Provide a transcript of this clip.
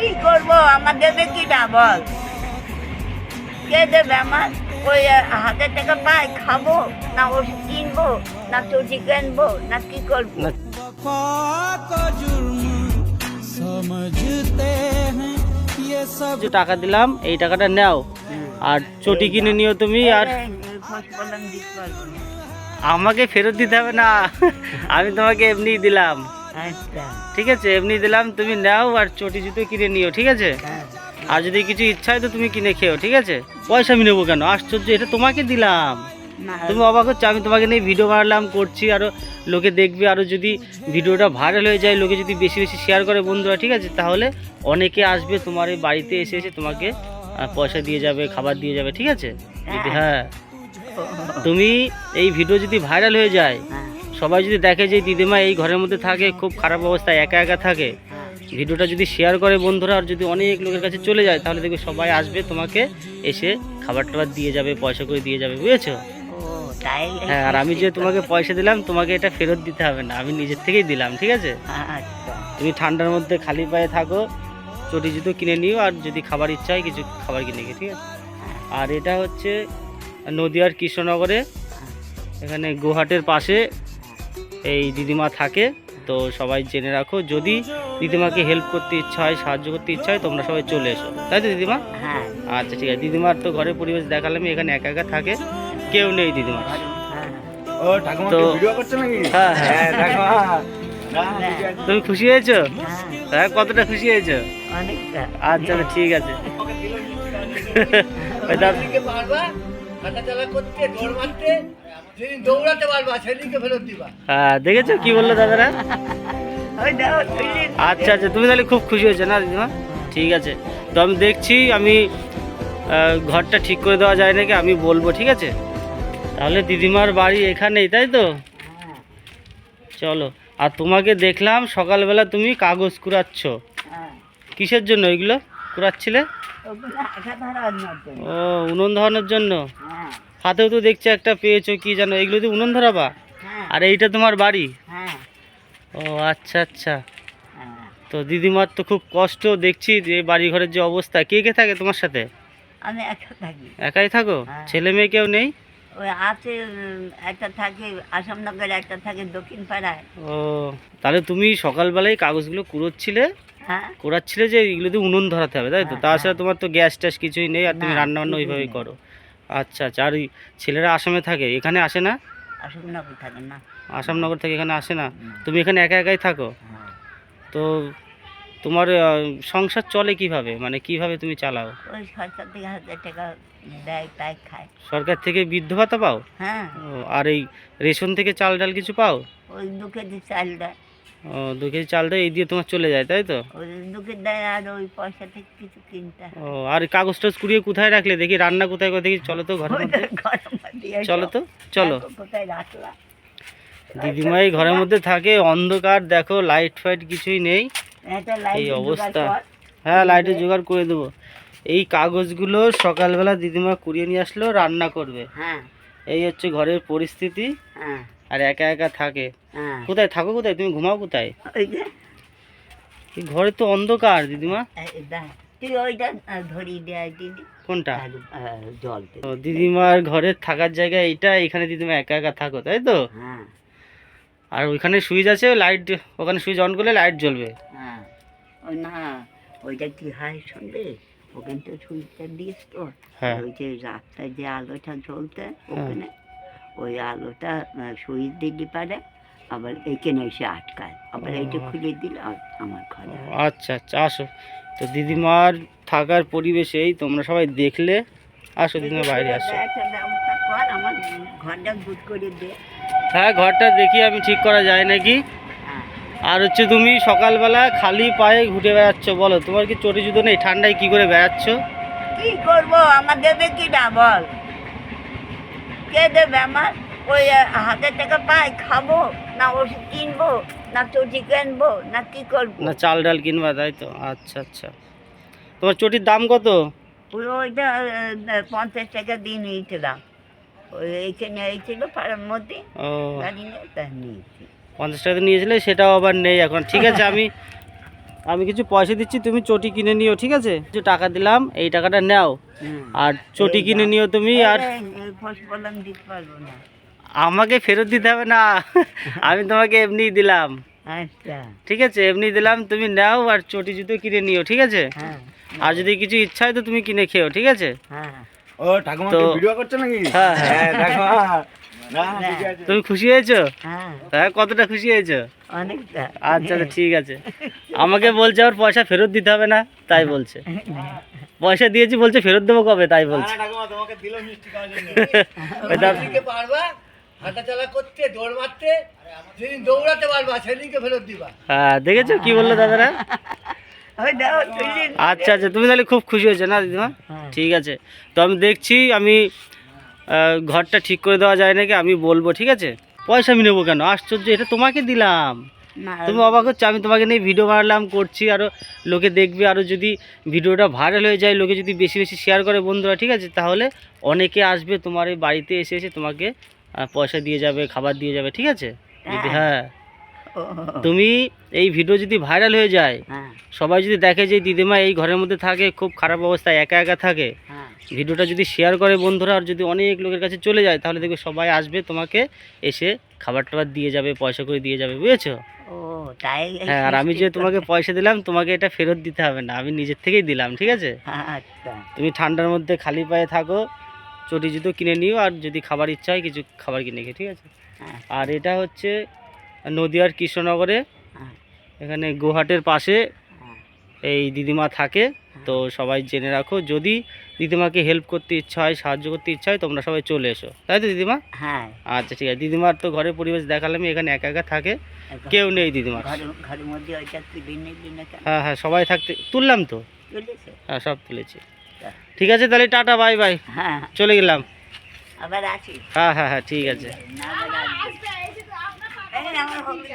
কি করবো, আমার দেবে কি না বল? কে দেবে আমার? ওই হাতে টাকা পাই, খাবো না ওষুধ কিনবো না চটি কিনবো না কি করবো? না, কিছু টাকা দিলাম, এই টাকাটা নাও আর চটি কিনে নিও তুমি। আর আমাকে ফেরত দিতে হবে না, আমি তোমাকে এমনি দিলাম। আচ্ছা ঠিক আছে, এমনি দিলাম, তুমি নাও আর চটি জুতো কিনে নিও। ঠিক আছে, হ্যাঁ। আর যদি কিছু ইচ্ছা হয় তো তুমি কিনে খেও। ঠিক আছে, পয়সা আমি নেবো কেন? আশ্চর্য, এটা তোমাকে দিলাম, না, তুমি অবাক হচ্ছে? আমি তোমাকে নিয়ে ভিডিও বানালাম, করছি, আরও লোকে দেখবে, আরও যদি ভিডিওটা ভাইরাল হয়ে যায়, লোকে যদি বেশি বেশি শেয়ার করে বন্ধুরা, ঠিক আছে, তাহলে অনেকে আসবে তোমার এই বাড়িতে, এসে এসে তোমাকে পয়সা দিয়ে যাবে, খাবার দিয়ে যাবে। ঠিক আছে, যদি হ্যাঁ তুমি এই ভিডিও যদি ভাইরাল হয়ে যায়, হ্যাঁ, সবাই যদি দেখে যে দিদিমা এই ঘরের মধ্যে থাকে, খুব খারাপ অবস্থায় একা একা থাকে, হ্যাঁ। ভিডিওটা যদি শেয়ার করে বন্ধুরা, আর যদি অনেক লোকের কাছে চলে যায়, তাহলে দেখবে সবাই আসবে তোমাকে এসে খাবার টাবার দিয়ে যাবে, পয়সা করে দিয়ে যাবে, বুঝেছো? ও তাই? হ্যাঁ, আর আমি যে তোমাকে পয়সা দিলাম, তোমাকে এটা ফেরত দিতে হবে না, আমি নিজের থেকেই দিলাম। ঠিক আছে, আচ্ছা তুমি ঠান্ডার মধ্যে খালি পায়ে থাকো, চটি জুতো কিনে নিও, আর যদি খাবার ইচ্ছা হয় কিছু খাবার কিনে নিও। ঠিক আছে, আর এটা হচ্ছে নদিয়ার কৃষ্ণনগরে, এখানে গোহাটের পাশে এই দিদিমা থাকে। তো সবাই জেনে রাখো, যদি দিদিমাকে হেল্প করতে ইচ্ছা হয়, সাহায্য করতে ইচ্ছা হয়, তোমরা সবাই চলে এসো, তাই তো দিদিমা? হ্যাঁ আচ্ছা ঠিক আছে, দিদিমার তো ঘরের পরিবেশ দেখালাম, এখানে একা একা থাকে, কেউ নেই দিদিমার। হ্যাঁ ও ঠাকুমা তো ভিডিও করছো নাকি? হ্যাঁ হ্যাঁ, হ্যাঁ ঠাকুমা। তুমি খুশি হয়েছো? হ্যাঁ, হ্যাঁ, কতটা খুশি হয়েছো? অনেকটা। আচ্ছা আচ্ছা, ঠিক আছে। ওই দাদা, পারবা হাঁটাচলা করতে, দৌড় মারতে, যেদিন দৌড়াতে পারবা সেদিনকে ফেরত দিবা। হ্যাঁ, দেখেছো কি বললো দাদারা? ওই দেখো, তুই আচ্ছা আচ্ছা, তুমি তাহলে খুব খুশি হয়েছো না দিদিমা? ঠিক আছে, তো আমি দেখছি, আমি ঘরটা ঠিক করে দেওয়া যায় নাকি, আমি বলবো। ঠিক আছে, তাহলে দিদিমার বাড়ি এখানেই, তাই তো? হ্যাঁ, চলো। আর তোমাকে দেখলাম সকালবেলা তুমি কাগজ কুড়াচ্ছ, হ্যাঁ। কিসের জন্য এগুলো কুড়াচ্ছিলে? ওগুলো একা ধরার মতো। ও, উনুন ধরানোর জন্য। হ্যাঁ, হাতেও তো দেখছি একটা পেয়েছো, কি জানো এগুলো? তো উনুন ধরাবা? হ্যাঁ, আর এইটা তোমার বাড়ি? হ্যাঁ, ও আচ্ছা আচ্ছা। হ্যাঁ। তো দিদিমার তো খুব কষ্ট দেখছি, যে বাড়ি ঘরের যে অবস্থা। কে কে থাকে তোমার সাথে? আমি একা থাকি। একাই থাকো? হ্যাঁ। ছেলে মেয়ে কেউ নেই? ওই আছে, একটা থাকে আসামনগরে, একটা থাকে দক্ষিণ পাড়ায়। ও, তাহলে তুমি সকালবেলায় কাগজগুলো কুড়োচ্ছিলে, হ্যাঁ, কুড়াচ্ছিলে যে এগুলো দিয়ে উনুন ধরাতে হবে, তাই তো? হ্যাঁ, তাছাড়া তোমার তো গ্যাস ট্যাস কিছুই নেই, আর তুমি না, রান্না বান্না কিছুই ওইভাবেই নেই। করো। আচ্ছা আচ্ছা, আর ওই ছেলেরা আসামে থাকে, এখানে আসে না? আসামনগর থাকে না। আসামনগর থেকে এখানে আসে না? না। তুমি এখানে একা একাই থাকো? হ্যাঁ। তো তোমার সংসার চলে কিভাবে, মানে কিভাবে তুমি চালাও? ওই সরকার থেকে 1000 টাকা দেয়, তাই খায়। সরকার থেকে বৃদ্ধ ভাতা পাও? হ্যাঁ, ও, আর এই রেশন থেকে চাল ডাল কিছু পাও? ওই 2 কেজি চাল দেয়। ও, 2 কেজি চাল দেয়, এই দিয়ে তোমার চলে যায়, তাই তো? ওই 2 কেজি দেয়, আর ওই পয়সা থেকে কিছু কিনতে হয়। ও, আর কাগজ টাগজ কুড়িয়ে কোথায় রাখলে দেখি? রান্না কোথায় করে দেখি? চলো তো ঘরের ওই মধ্যে, ঘরের মধ্যে এই চলো সব। তো, চলো। দেখো কোথায় রাখলাম। দিদিমাই ঘরের মধ্যে থাকে, অন্ধকার, দেখো লাইট ফাইট কিছুই নেই, একটা এই লাইট অবস্থা। হ্যাঁ, লাইটের জোগাড় করে দেবো। এই কাগজগুলো সকালবেলা দিদিমা কুড়িয়ে নিয়ে আসলো, রান্না করবে। হ্যাঁ, এই হচ্ছে ঘরের পরিস্থিতি, হ্যাঁ, আর একা একা থাকে। হ্যাঁ। কোথায় থাকো, কোথায় তুমি ঘুমাও কোথায়? ওই যে, এই ঘরে তো অন্ধকার দিদিমা। এই দেখ, তুই ওইটা ধরিয়ে দেয় দিদি। কোনটা? আর, জল দে। ও, দিদিমার ঘরের থাকার জায়গা এইটা, এখানে দিদিমা একা একা থাকো, তাই তো? হ্যাঁ, আর ওইখানে সুইচ আছে, লাইট, ওখানে সুইচ অন করলে লাইট জ্বলবে। হ্যাঁ। ওই না, ওইটা কি হয় শুনবে? ওখানে তো সুইচটা দিস তো, হ্যাঁ। ওই যে রাস্তায় যে আলোটা জ্বলতে, ওখানে ওই আলোটা সুইচ দিলে পারে, আবার এইখানে এসে আটকায়, আবার এইটা খুলে দিলে আমার ঘরে হয়। আচ্ছা আচ্ছা, আসো। তো দিদিমার থাকার পরিবেশেই তোমরা সবাই দেখলে, আসো দিদিমা, বাইরে আসো। একটা ব্যবস্থা কর, আমার ঘরটা বুট করে দে। হ্যাঁ, ঘরটা দেখি আমি ঠিক করা যায় নাকি। হ্যাঁ, আর হচ্ছে তুমি সকালবেলা খালি পায়ে ঘুরে বেড়াচ্ছ, বলো তোমার কি চটি জুতো নেই? ঠান্ডায় কি করে বেড়াচ্ছ? কি করবো, আমার দেবে কি না বল? কে দেবে আমার? ওই হাতে টাকা পাই, খাবো না ওষুধ কিনবো না চটি কিনবো না কি করবো? না চাল ডাল কিনবা, তাই তো? আচ্ছা আচ্ছা, তোমার চটির দাম কত? ওইটা 50 টাকা দিয়ে নিয়েছিলাম। ওই এইখানে এই ছিল পাড়ার মধ্যে, ও, গাড়ি নিয়ে তা নিয়েছি। 50 টাকা নিয়েছিলে, সেটাও আবার নেই এখন। ঠিক আছে, আমি আমি কিছু পয়সা দিচ্ছি, তুমি চটি কিনে নিও, ঠিক আছে? কিছু টাকা দিলাম, এই টাকাটা নাও আর চটি কিনে নিও তুমি। আর বললাম দিতে পারবো না। আমাকে ফেরত দিতে হবে না, আমি তোমাকে এমনিই দিলাম, আচ্ছা ঠিক আছে? এমনি দিলাম, তুমি নাও আর চটি জুতো কিনে নিও, ঠিক আছে? হ্যাঁ আর যদি কিছু ইচ্ছা হয় তো তুমি কিনে খেও, ঠিক আছে? হ্যাঁ। ও ঠাকুমা তো ভিডিও করছো নাকি? হ্যাঁ হ্যাঁ ঠাকুমা না ঠিক আছে। তুমি খুশি হয়েছো? হ্যাঁ হ্যাঁ, কতটা খুশি হয়েছো? অনেকটা। আচ্ছা আচ্ছা, ঠিক আছে। আমাকে বলছে আর পয়সা ফেরত দিতে হবে না, তাই বলছে। পয়সা দিয়েছি বলছে ফেরত দেবো কবে, তাই বলছে। না, ঠাকুমা তোমাকে দিল মিষ্টি খাওয়ার জন্য। এটা সেদিনকে পারবা হাঁটাচলা করতে, দৌড় মারতে, যেদিন দৌড়াতে পারবা সেদিনকে ফেরত দিবা। হ্যাঁ, দেখেছো কি বললো দাদারা? ওই দাও তুলে আচ্ছা আচ্ছা, তুমি তাহলে খুব খুশি হয়েছো না দিদিমা? হ্যাঁ। ঠিক আছে, তো আমি দেখছি, আমি ঘরটা ঠিক করে দেওয়া যায় নাকি আমি বলবো, ঠিক আছে? পয়সা আমি নেবো কেন? আশ্চর্য, এটা তোমাকে দিলাম, না তুমি অবাক হচ্ছে? আমি তোমাকে নিয়ে ভিডিও বানালাম, করছি, আরও লোকে দেখবে, আরও যদি ভিডিওটা ভাইরাল হয়ে যায়, লোকে যদি বেশি বেশি শেয়ার করে বন্ধুরা, ঠিক আছে, তাহলে অনেকে আসবে তোমার এই বাড়িতে, এসে এসে তোমাকে পয়সা দিয়ে যাবে, খাবার দিয়ে যাবে, ঠিক আছে? যদি হ্যাঁ, ও, তুমি এই ভিডিও যদি ভাইরাল হয়ে যায়, হ্যাঁ সবাই যদি দেখে যে দিদিমা এই ঘরের মধ্যে থাকে, খুব খারাপ অবস্থায় একা একা থাকে, হ্যাঁ ভিডিওটা যদি শেয়ার করে বন্ধুরা, আর যদি অনেক লোকের কাছে চলে যায়, তাহলে দেখবে সবাই আসবে তোমাকে, এসে খাবার টাবার দিয়ে যাবে, পয়সা করে দিয়ে যাবে, বুঝেছো? ও তাই এই হ্যাঁ, আর আমি যে system তোমাকে করতে- পয়সা দিলাম, তোমাকে এটা ফেরত দিতে হবে না, আমি নিজের থেকেই দিলাম, ঠিক আছে? আচ্ছা তুমি ঠান্ডার মধ্যে খালি পায়ে থাকো, চটি জুতো কিনে নিও, আর যদি খাবার ইচ্ছা হয় কিছু খাবার কিনে খেয়ে, ঠিক আছে? হ্যাঁ আর এটা হচ্ছে নদিয়ার কৃষ্ণনগরে, হ্যাঁ এখানে গোহাটের পাশে হ্যাঁ। এই দিদিমা থাকে, তো সবাই জেনে রাখো। যদি দিদিমাকে হেল্প করতে ইচ্ছা হয়, সাহায্য করতে ইচ্ছা হয়, তোমরা সবাই চলে এসো, তাই তো দিদিমা? হ্যাঁ আচ্ছা ঠিক আছে, দিদিমার তো ঘরের পরিবেশ দেখালাম, এখানে একা একা থাকে, এখন কেউ নেই দিদিমার। ঘরের মধ্যে ওইটা তুলে নিবি না কেন? হ্যাঁ হ্যাঁ, সবাই থাকতে তুললাম তো, চলেছে হ্যাঁ সব তুলেছি। ঠিক আছে, তাহলে টাটা, বাই বাই, হ্যাঁ চলে গেলাম। আবার আসি হ্যাঁ হ্যাঁ হ্যাঁ, ঠিক আছে। না আবার আসবি। এই আমার হবে